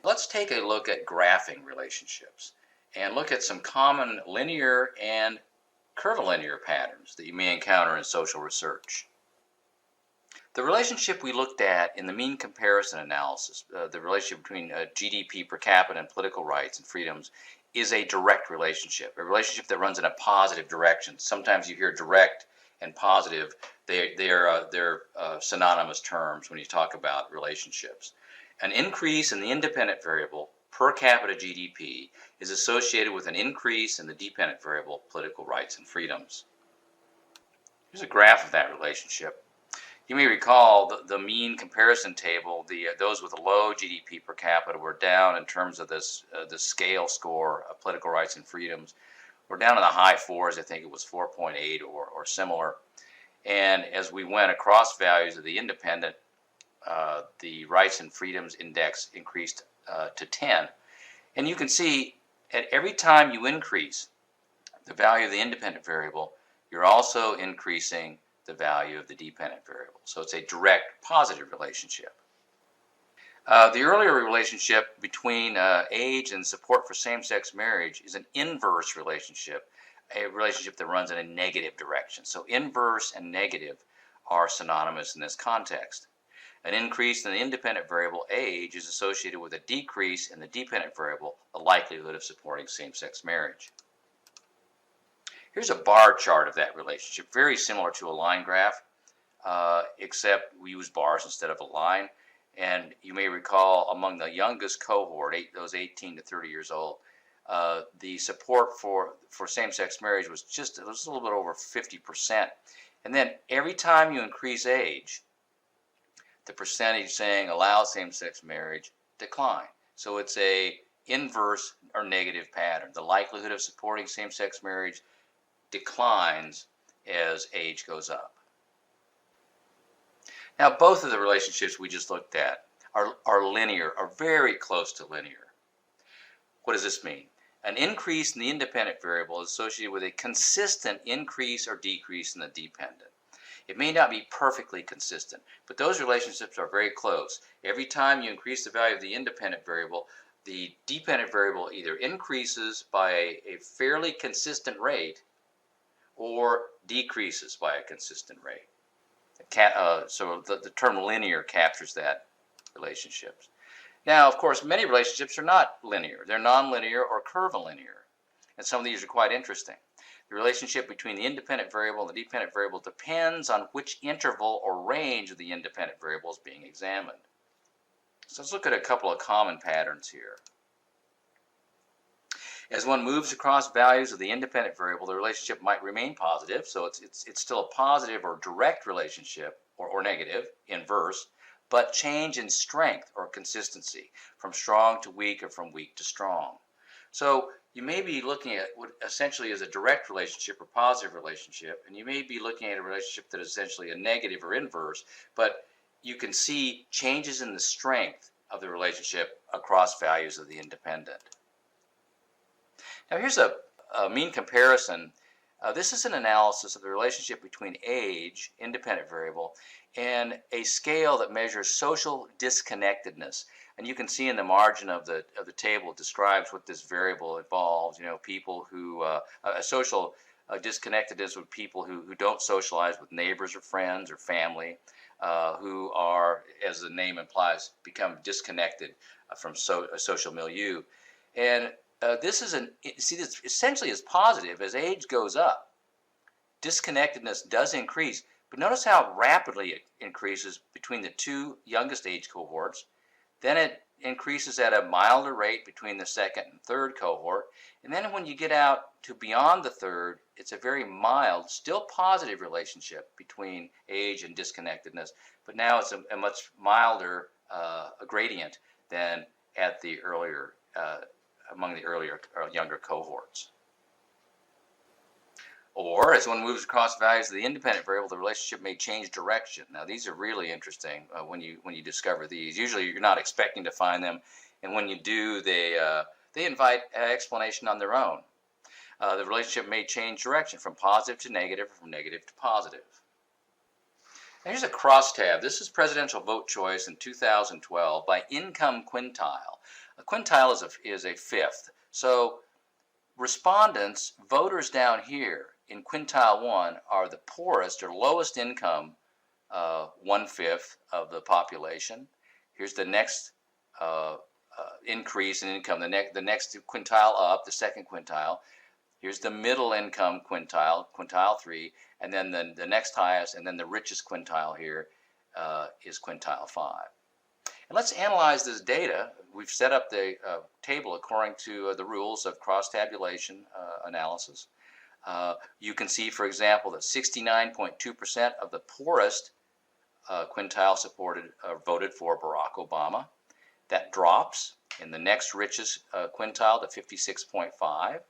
let's take a look at graphing relationships and look at some common linear and curvilinear patterns that you may encounter in social research. The relationship we looked at in the mean comparison analysis, the relationship between GDP per capita and political rights and freedoms, is a direct relationship, a relationship that runs in a positive direction. Sometimes you hear direct and positive. They're synonymous terms when you talk about relationships. An increase in the independent variable per capita GDP is associated with an increase in the dependent variable political rights and freedoms. Here's a graph of that relationship. You may recall the mean comparison table. Those with a low GDP per capita were down in terms of this the scale score of political rights and freedoms. We're down in the high fours. I think it was 4.8 or similar. And as we went across values of the independent, the rights and freedoms index increased to 10. And you can see at every time you increase the value of the independent variable, you're also increasing the value of the dependent variable. So it's a direct positive relationship. The earlier relationship between age and support for same-sex marriage is an inverse relationship, a relationship that runs in a negative direction. So inverse and negative are synonymous in this context. An increase in the independent variable age is associated with a decrease in the dependent variable, the likelihood of supporting same-sex marriage. Here's a bar chart of that relationship, very similar to a line graph, except we use bars instead of a line. And you may recall among the youngest cohort, those 18 to 30 years old, the support for same-sex marriage was a little bit over 50%. And then every time you increase age, the percentage saying allow same-sex marriage decline. So it's a inverse or negative pattern. The likelihood of supporting same-sex marriage declines as age goes up. Now, both of the relationships we just looked at are linear, are very close to linear. What does this mean? An increase in the independent variable is associated with a consistent increase or decrease in the dependent. It may not be perfectly consistent, but those relationships are very close. Every time you increase the value of the independent variable, the dependent variable either increases by a fairly consistent rate or decreases by a consistent rate. So the term linear captures that relationships. Now, of course, many relationships are not linear. They're nonlinear or curvilinear, and some of these are quite interesting. The relationship between the independent variable and the dependent variable depends on which interval or range of the independent variable is being examined. So let's look at a couple of common patterns here. As one moves across values of the independent variable, the relationship might remain positive, so it's still a positive or direct relationship, or negative, inverse, but change in strength or consistency, from strong to weak or from weak to strong. So you may be looking at what essentially is a direct relationship or positive relationship, and you may be looking at a relationship that is essentially a negative or inverse, but you can see changes in the strength of the relationship across values of the independent. Now here's a mean comparison. This is an analysis of the relationship between age, independent variable, and a scale that measures social disconnectedness. And you can see in the margin of the table, it describes what this variable involves. You know, people who social disconnectedness with people who don't socialize with neighbors or friends or family, who are, as the name implies, become disconnected from a social milieu. And this essentially is positive. As age goes up, disconnectedness does increase, but notice how rapidly it increases between the two youngest age cohorts. Then it increases at a milder rate between the second and third cohort, and then when you get out to beyond the third, it's a very mild, still positive relationship between age and disconnectedness, but now it's a much milder gradient than at the earlier among the earlier or younger cohorts. Or as one moves across values of the independent variable, the relationship may change direction. Now these are really interesting when you discover these. Usually you're not expecting to find them, and when you do, they invite explanation on their own. The relationship may change direction from positive to negative, or from negative to positive. Now here's a crosstab. This is presidential vote choice in 2012 by income quintile. A quintile is a fifth. So respondents, voters down here in quintile 1 are the poorest or lowest income 1/5 of the population. Here's the next increase in income, the next quintile up, the second quintile. Here's the middle income quintile, quintile 3, and then the next highest, and then the richest quintile here is quintile 5. And let's analyze this data. We've set up the table according to the rules of cross-tabulation analysis. You can see, for example, that 69.2% of the poorest quintile voted for Barack Obama. That drops in the next richest quintile to 56.5.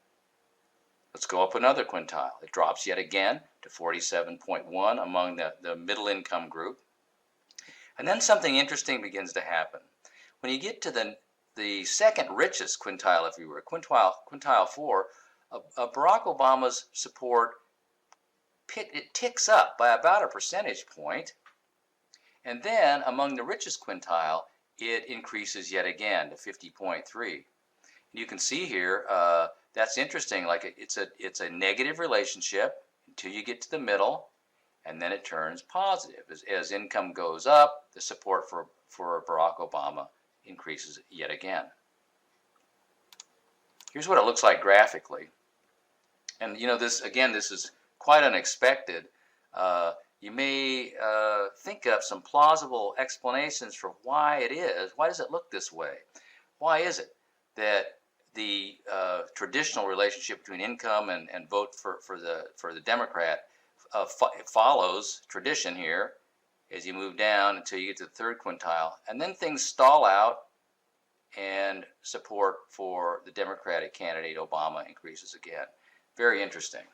Let's go up another quintile. It drops yet again to 47.1 among the middle income group. And then something interesting begins to happen. When you get to the second richest quintile, if you were, quintile 4, Barack Obama's support ticks up by about a percentage point. And then among the richest quintile, it increases yet again to 50.3. You can see here, that's interesting. Like it's a negative relationship until you get to the middle, and then it turns positive. As income goes up, the support for Barack Obama increases yet again. Here's what it looks like graphically. And this is quite unexpected. You may think of some plausible explanations for why it is. Why does it look this way? Why is it that the traditional relationship between income and vote for the Democrat follows tradition here as you move down until you get to the third quintile, and then things stall out and support for the Democratic candidate Obama increases again? Very interesting.